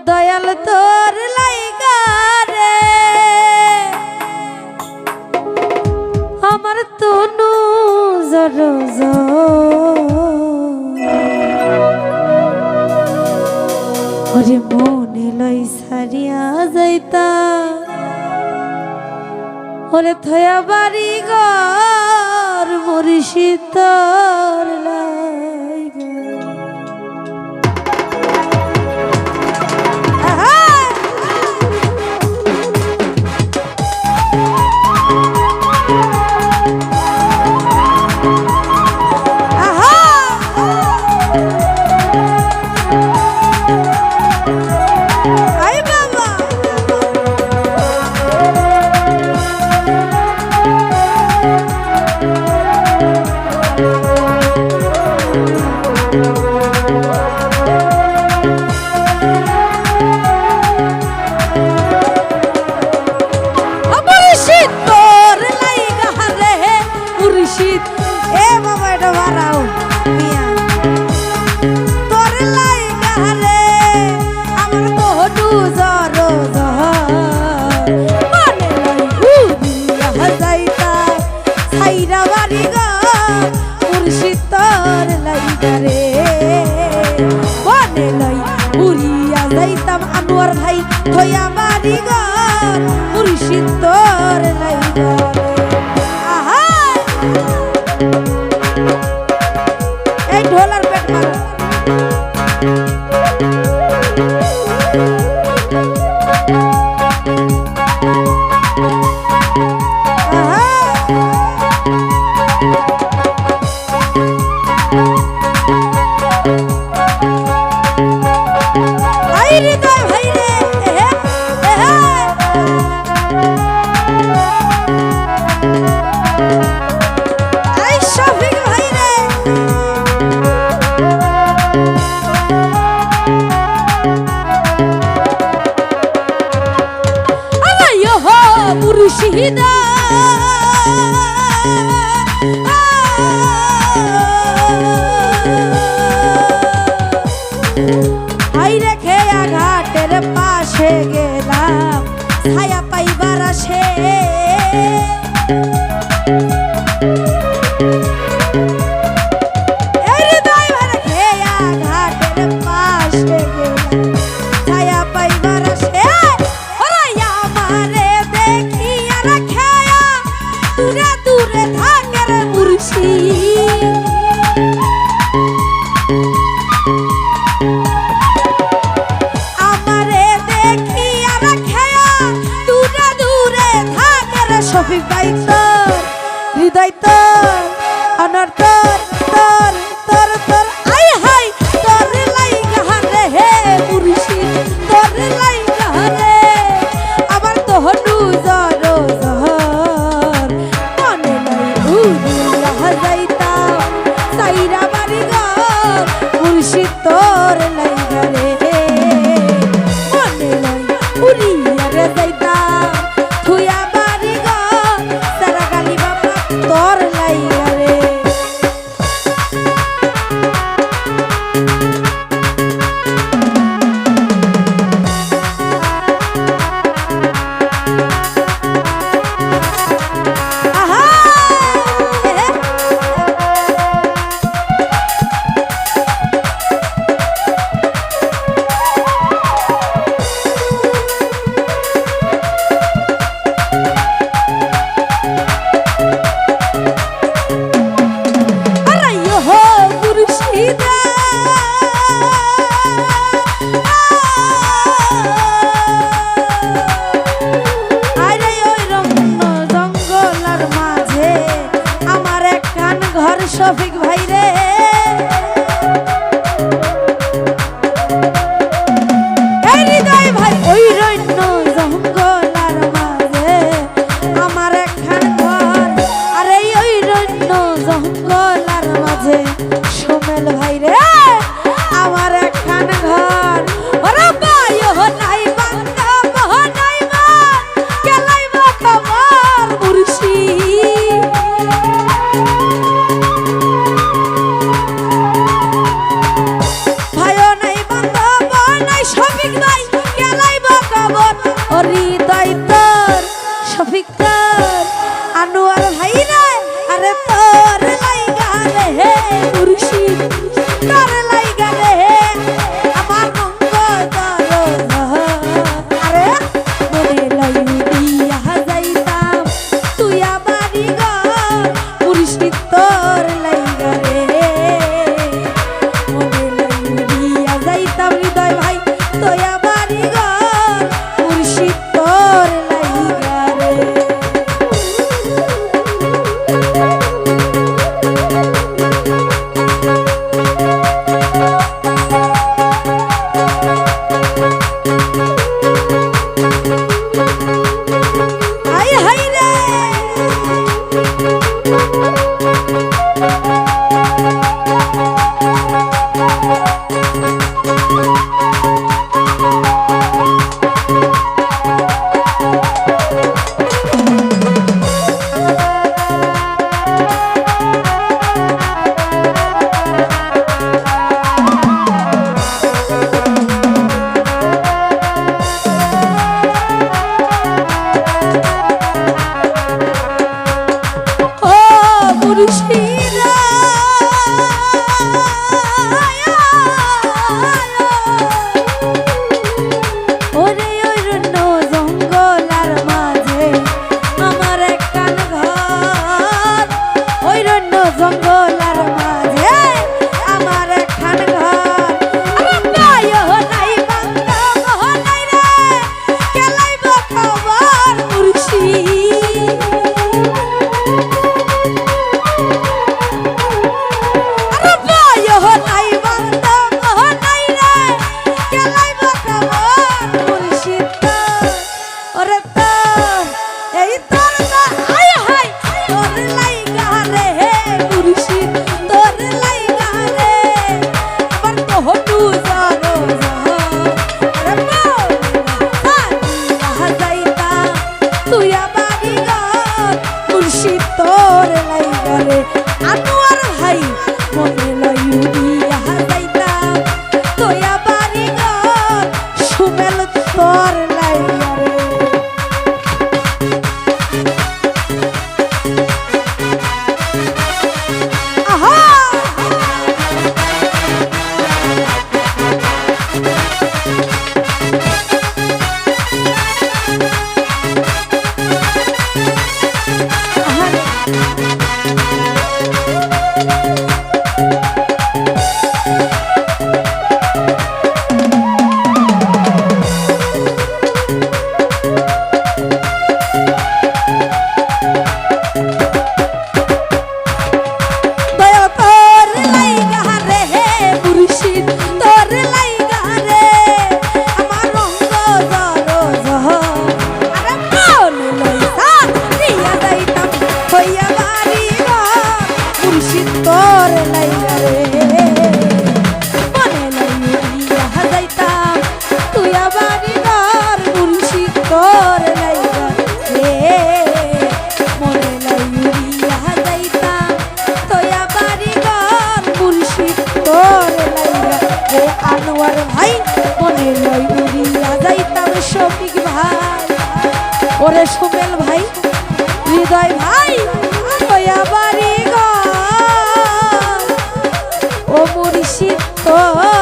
দয়াল তোর লাইগা রে আমার তনু জর ওরে মনে লই সারিয়া যাইতা ওরে থয়া বাড়ি ঘর মুর্শিদর লাইগা আনোয়ার ভাই থয়া বাড়ি ঘর মুর্শিদর লাইগা আহা এই ঢোলার পেট মারো মুর্শিদা হাই রেখে ঘাটের পাশে গেলাম ছায়া পাইবার আসে ঘাটের পাশে গেলাম ছায়া পাইবার আসে দূরে দূরে থাকের মুর্শিদ আমারে দেখিয়া রাখিয়া দূরে দূরে থাকের শফিক ভাই তোর হৃদয় তোর অনর তোর তোর তোর তোর আই হাই তোর লাইগা রে হে মুর্শিদ তোর লাইগা রে আমার তো হনু জরো মুর্শিদর লাইগা রে মনে লই উড়িয়া রে যাইতা থুয়া বাড়ি ঘর সারা গালি বাবা তোর লাইগা রে তুই আবারি ঘর মুর্শিদ তোর লাইগা রে মনে লাই উড়িয়া যাইতাম তুই আবারি ঘর মুর্শিদ তোর লাইগা রে আনোয়ার ভাই মনে লাই উড়িয়া যাইতাম শফিক ভাই ওরে সুমেল ভাই হৃদয় ভাই তোয়া বাড়ি ঘর ও মুর্শিদ তোর